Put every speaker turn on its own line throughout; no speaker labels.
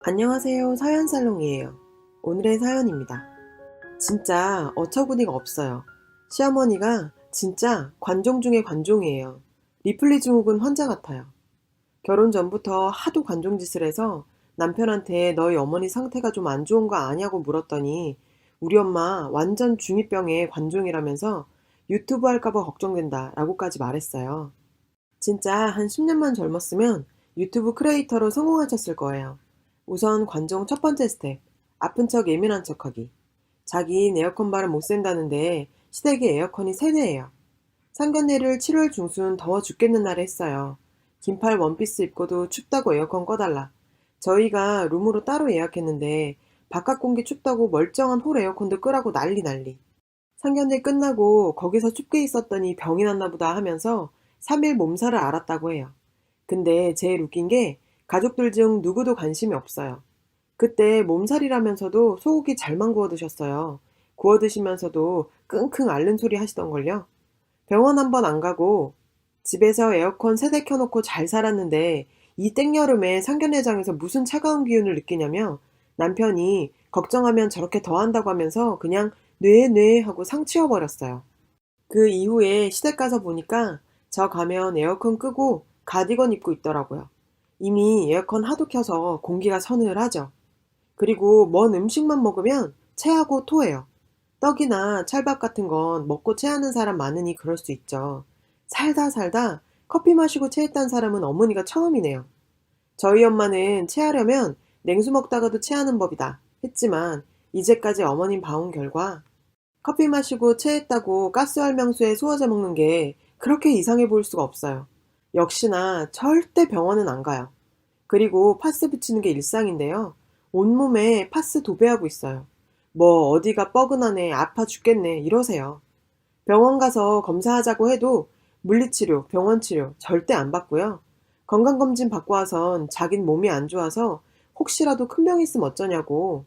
안녕하세요. 사연살롱이에요. 오늘의 사연입니다. 진짜 어처구니가 없어요. 시어머니가 진짜 관종 중에 관종이에요. 리플리 증후군 환자 같아요. 결혼 전부터 하도 관종짓을 해서 남편한테 너희 어머니 상태가 좀 안 좋은 거 아냐고 물었더니 우리 엄마 완전 중2병의 관종이라면서 유튜브 할까봐 걱정된다 라고까지 말했어요. 진짜 한 10년만 젊었으면 유튜브 크리에이터로 성공하셨을 거예요. 우선 관종 첫 번째 스텝. 아픈 척 예민한 척하기. 자기는 에어컨 바람 못 쐰다는데 시댁에 에어컨이 3대예요. 상견례를 7월 중순 더워 죽겠는 날에 했어요. 긴팔 원피스 입고도 춥다고 에어컨 꺼달라. 저희가 룸으로 따로 예약했는데 바깥 공기 춥다고 멀쩡한 홀 에어컨도 끄라고 난리. 상견례 끝나고 거기서 춥게 있었더니 병이 났나 보다 하면서 3일 몸살을 앓았다고 해요. 근데 제일 웃긴 게 가족들 중 누구도 관심이 없어요. 그때 몸살이라면서도 소고기 잘만 구워 드셨어요. 구워 드시면서도 끙끙 앓는 소리 하시던걸요. 병원 한 번 안 가고 집에서 에어컨 3대 켜놓고 잘 살았는데 이 땡여름에 상견례장에서 무슨 차가운 기운을 느끼냐며 남편이 걱정하면 저렇게 더 한다고 하면서 그냥 뇌 하고 상 치워버렸어요. 그 이후에 시댁 가서 보니까 저 가면 에어컨 끄고 가디건 입고 있더라고요. 이미 에어컨 하도 켜서 공기가 서늘하죠. 그리고 먼 음식만 먹으면 체하고 토해요. 떡이나 찰밥 같은 건 먹고 체하는 사람 많으니 그럴 수 있죠. 살다 커피 마시고 체했단 사람은 어머니가 처음이네요. 저희 엄마는 체하려면 냉수 먹다가도 체하는 법이다 했지만 이제까지 어머님 봐온 결과 커피 마시고 체했다고 가스활명수에 소화제 먹는 게 그렇게 이상해 보일 수가 없어요. 역시나 절대 병원은 안 가요. 그리고 파스 붙이는 게 일상인데요. 온몸에 파스 도배하고 있어요. 뭐 어디가 뻐근하네, 아파 죽겠네 이러세요. 병원 가서 검사하자고 해도 물리치료, 병원치료 절대 안 받고요. 건강검진 받고 와선 자긴 몸이 안 좋아서 혹시라도 큰 병 있으면 어쩌냐고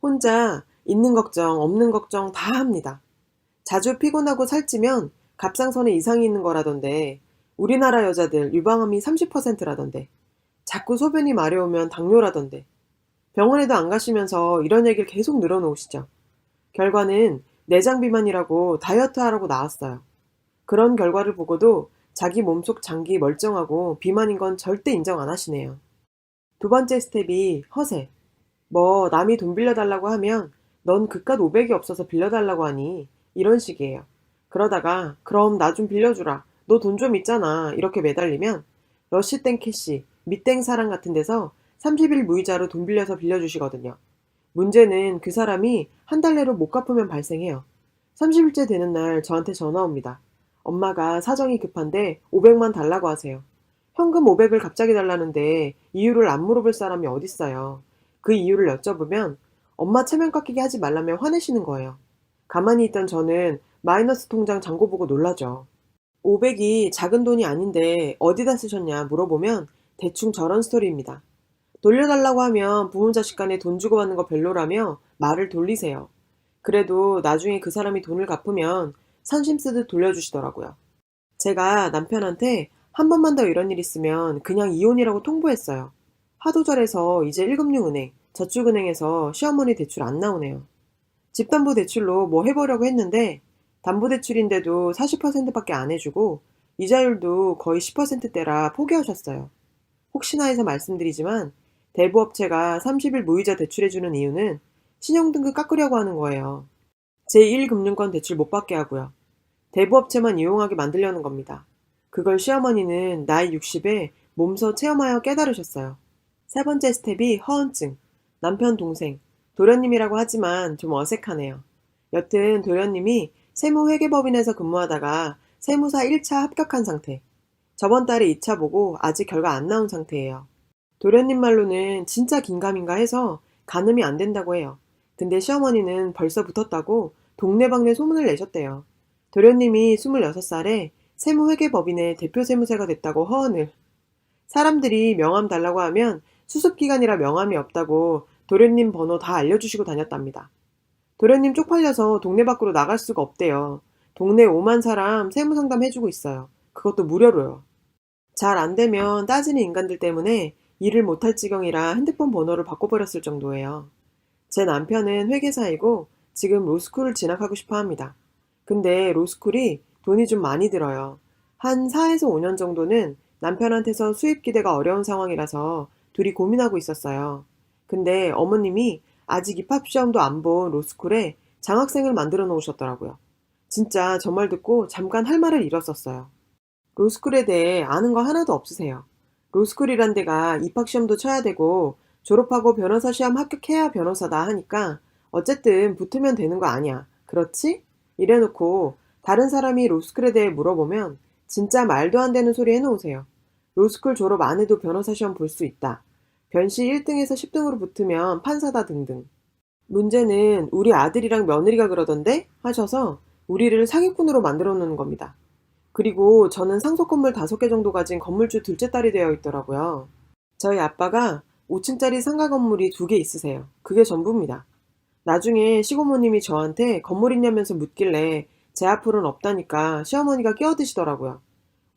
혼자 있는 걱정, 없는 걱정 다 합니다. 자주 피곤하고 살찌면 갑상선에 이상이 있는 거라던데 우리나라 여자들 유방암이 30%라던데 자꾸 소변이 마려우면 당뇨라던데 병원에도 안 가시면서 이런 얘기를 계속 늘어놓으시죠. 결과는 내장 비만이라고 다이어트 하라고 나왔어요. 그런 결과를 보고도 자기 몸속 장기 멀쩡하고 비만인 건 절대 인정 안 하시네요. 두 번째 스텝이 허세. 뭐 남이 돈 빌려달라고 하면 넌 그깟 500이 없어서 빌려달라고 하니 이런 식이에요. 그러다가 그럼 나 좀 빌려주라. 너 돈 좀 있잖아. 이렇게 매달리면 러시땡 캐시, 밑땡 사랑 같은 데서 30일 무이자로 돈 빌려서 빌려주시거든요. 문제는 그 사람이 한 달 내로 못 갚으면 발생해요. 30일째 되는 날 저한테 전화 옵니다. 엄마가 사정이 급한데 500만 달라고 하세요. 현금 500을 갑자기 달라는데 이유를 안 물어볼 사람이 어딨어요. 그 이유를 여쭤보면 엄마 체면 깎이게 하지 말라며 화내시는 거예요. 가만히 있던 저는 마이너스 통장 잔고 보고 놀라죠. 500이 작은 돈이 아닌데 어디다 쓰셨냐 물어보면 대충 저런 스토리입니다. 돌려달라고 하면 부모 자식 간에 돈 주고받는 거 별로라며 말을 돌리세요. 그래도 나중에 그 사람이 돈을 갚으면 산심 쓰듯 돌려주시더라고요. 제가 남편한테 한 번만 더 이런 일 있으면 그냥 이혼이라고 통보했어요. 하도 잘해서 이제 1금융은행, 저축은행에서 시어머니 대출 안 나오네요. 집담보대출로 뭐 해보려고 했는데 담보대출인데도 40%밖에 안 해주고 이자율도 거의 10%대라 포기하셨어요. 혹시나 해서 말씀드리지만 대부업체가 30일 무이자 대출해주는 이유는 신용등급 깎으려고 하는 거예요. 제1금융권 대출 못 받게 하고요. 대부업체만 이용하게 만들려는 겁니다. 그걸 시어머니는 나이 60에 몸소 체험하여 깨달으셨어요. 세 번째 스텝이 허언증. 남편 동생. 도련님이라고 하지만 좀 어색하네요. 여튼 도련님이 세무회계법인에서 근무하다가 세무사 1차 합격한 상태. 저번 달에 2차 보고 아직 결과 안 나온 상태예요. 도련님 말로는 진짜 긴가민가 해서 가늠이 안 된다고 해요. 근데 시어머니는 벌써 붙었다고 동네방네 소문을 내셨대요. 도련님이 26살에 세무회계법인의 대표 세무사가 됐다고 허언을. 사람들이 명함 달라고 하면 수습기간이라 명함이 없다고 도련님 번호 다 알려주시고 다녔답니다. 도련님 쪽팔려서 동네 밖으로 나갈 수가 없대요. 동네 5만 사람 세무상담 해주고 있어요. 그것도 무료로요. 잘 안 되면 따지는 인간들 때문에 일을 못할 지경이라 핸드폰 번호를 바꿔버렸을 정도예요. 제 남편은 회계사이고 지금 로스쿨을 진학하고 싶어 합니다. 근데 로스쿨이 돈이 좀 많이 들어요. 한 4에서 5년 정도는 남편한테서 수입 기대가 어려운 상황이라서 둘이 고민하고 있었어요. 근데 어머님이 아직 입학시험도 안 본 로스쿨에 장학생을 만들어 놓으셨더라고요. 진짜 저 말 듣고 잠깐 할 말을 잃었었어요. 로스쿨에 대해 아는 거 하나도 없으세요. 로스쿨이란 데가 입학시험도 쳐야 되고 졸업하고 변호사 시험 합격해야 변호사다 하니까 어쨌든 붙으면 되는 거 아니야. 그렇지? 이래놓고 다른 사람이 로스쿨에 대해 물어보면 진짜 말도 안 되는 소리 해놓으세요. 로스쿨 졸업 안 해도 변호사 시험 볼 수 있다. 변시 1등에서 10등으로 붙으면 판사다 등등. 문제는 우리 아들이랑 며느리가 그러던데 하셔서 우리를 사기꾼으로 만들어 놓는 겁니다. 그리고 저는 상속 건물 5개 정도 가진 건물주 둘째 딸이 되어 있더라고요. 저희 아빠가 5층짜리 상가 건물이 2개 있으세요. 그게 전부입니다. 나중에 시고모님이 저한테 건물 있냐면서 묻길래 제 앞으로는 없다니까 시어머니가 끼어드시더라고요.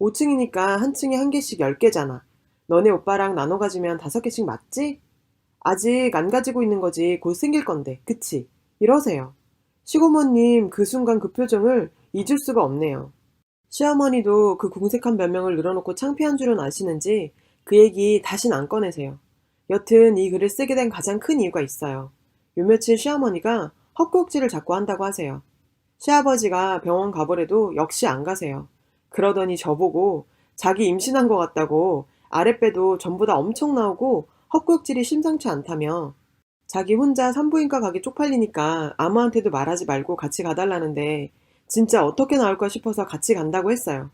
5층이니까 한 층에 한 개씩 10개잖아. 너네 오빠랑 나눠 가지면 5개씩 맞지? 아직 안 가지고 있는 거지 곧 생길 건데, 그치? 이러세요. 시고모님 그 순간 그 표정을 잊을 수가 없네요. 시어머니도 그 궁색한 변명을 늘어놓고 창피한 줄은 아시는지 그 얘기 다신 안 꺼내세요. 여튼 이 글을 쓰게 된 가장 큰 이유가 있어요. 요 며칠 시어머니가 헛구역질을 자꾸 한다고 하세요. 시아버지가 병원 가보래도 역시 안 가세요. 그러더니 저보고 자기 임신한 것 같다고 아랫배도 전부 다 엄청 나오고 헛구역질이 심상치 않다며 자기 혼자 산부인과 가기 쪽팔리니까 아무한테도 말하지 말고 같이 가달라는데 진짜 어떻게 나올까 싶어서 같이 간다고 했어요.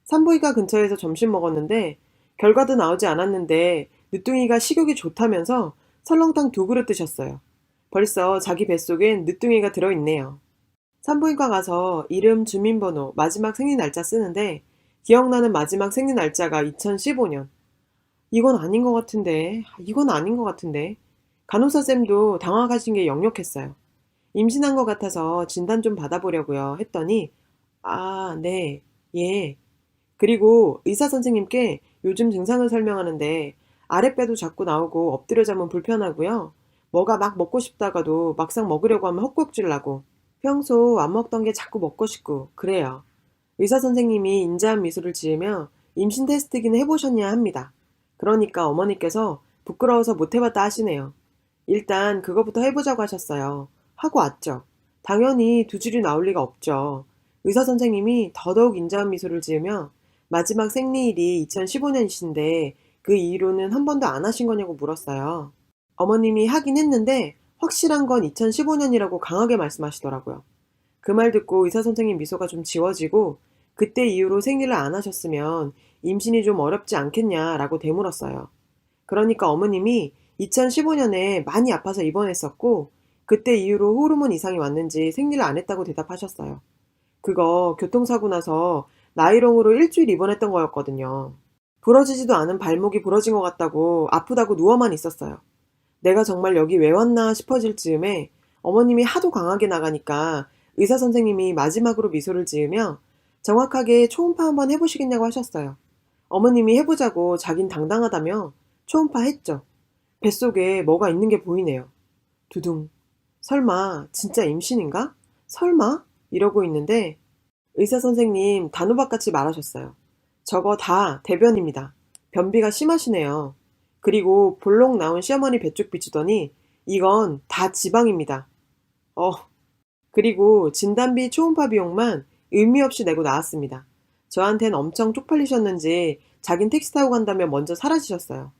산부인과 근처에서 점심 먹었는데 결과도 나오지 않았는데 늦둥이가 식욕이 좋다면서 설렁탕 2그릇 드셨어요. 벌써 자기 뱃속엔 늦둥이가 들어있네요. 산부인과 가서 이름, 주민번호, 마지막 생리 날짜 쓰는데 기억나는 마지막 생리 날짜가 2015년. 이건 아닌 것 같은데, 이건 아닌 것 같은데. 간호사쌤도 당황하신 게 역력했어요. 임신한 것 같아서 진단 좀 받아보려고요 했더니 아, 네, 예. 그리고 의사 선생님께 요즘 증상을 설명하는데 아랫배도 자꾸 나오고 엎드려 자면 불편하고요. 뭐가 막 먹고 싶다가도 막상 먹으려고 하면 헛구역질 나고 평소 안 먹던 게 자꾸 먹고 싶고 그래요. 의사 선생님이 인자한 미소를 지으며 임신 테스트기는 해보셨냐 합니다. 그러니까 어머니께서 부끄러워서 못 해봤다 하시네요. 일단 그거부터 해보자고 하셨어요. 하고 왔죠. 당연히 2줄이 나올 리가 없죠. 의사 선생님이 더더욱 인자한 미소를 지으며 마지막 생리일이 2015년이신데 그 이후로는 한 번도 안 하신 거냐고 물었어요. 어머님이 하긴 했는데 확실한 건 2015년이라고 강하게 말씀하시더라고요. 그 말 듣고 의사 선생님 미소가 좀 지워지고 그때 이후로 생리를 안 하셨으면 임신이 좀 어렵지 않겠냐라고 되물었어요. 그러니까 어머님이 2015년에 많이 아파서 입원했었고 그때 이후로 호르몬 이상이 왔는지 생리를 안 했다고 대답하셨어요. 그거 교통사고 나서 나이롱으로 일주일 입원했던 거였거든요. 부러지지도 않은 발목이 부러진 것 같다고 아프다고 누워만 있었어요. 내가 정말 여기 왜 왔나 싶어질 즈음에 어머님이 하도 강하게 나가니까 의사 선생님이 마지막으로 미소를 지으며 정확하게 초음파 한번 해보시겠냐고 하셨어요. 어머님이 해보자고 자긴 당당하다며 초음파 했죠. 뱃속에 뭐가 있는 게 보이네요. 두둥. 설마 진짜 임신인가? 설마? 이러고 있는데 의사 선생님 단호박같이 말하셨어요. 저거 다 대변입니다. 변비가 심하시네요. 그리고 볼록 나온 시어머니 뱃쪽 비추더니 이건 다 지방입니다. 어. 그리고 진단비 초음파 비용만 의미 없이 내고 나왔습니다. 저한텐 엄청 쪽팔리셨는지 자긴 택시 타고 간다며 먼저 사라지셨어요.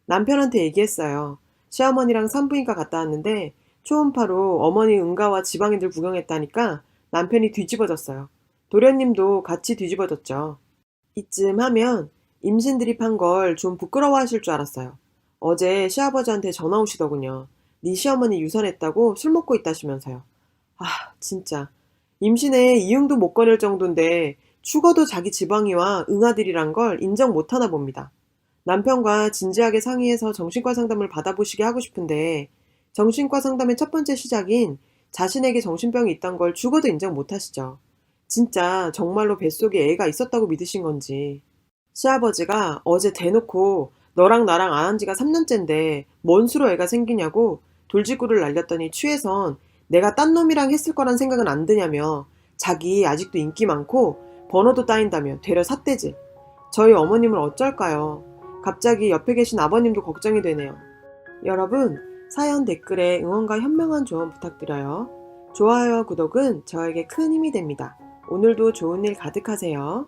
남편한테 얘기했어요. 시어머니랑 산부인과 갔다 왔는데 초음파로 어머니 응가와 지방인들 구경했다니까 남편이 뒤집어졌어요. 도련님도 같이 뒤집어졌죠. 이쯤 하면 임신 드립한 걸 좀 부끄러워하실 줄 알았어요. 어제 시아버지한테 전화 오시더군요. 네 시어머니 유산했다고 술 먹고 있다시면서요. 아, 진짜. 임신에 이응도 못 거릴 정도인데 죽어도 자기 지방이와 응아들이란 걸 인정 못하나 봅니다. 남편과 진지하게 상의해서 정신과 상담을 받아보시게 하고 싶은데 정신과 상담의 첫 번째 시작인 자신에게 정신병이 있단 걸 죽어도 인정 못하시죠. 진짜 정말로 뱃속에 애가 있었다고 믿으신 건지. 시아버지가 어제 대놓고 너랑 나랑 안 한 지가 3년째인데 뭔 수로 애가 생기냐고 돌직구를 날렸더니 취해선 내가 딴 놈이랑 했을 거란 생각은 안 드냐며 자기 아직도 인기 많고 번호도 따인다며 되려 삿대질. 저희 어머님을 어쩔까요? 갑자기 옆에 계신 아버님도 걱정이 되네요. 여러분, 사연 댓글에 응원과 현명한 조언 부탁드려요. 좋아요와 구독은 저에게 큰 힘이 됩니다. 오늘도 좋은 일 가득하세요.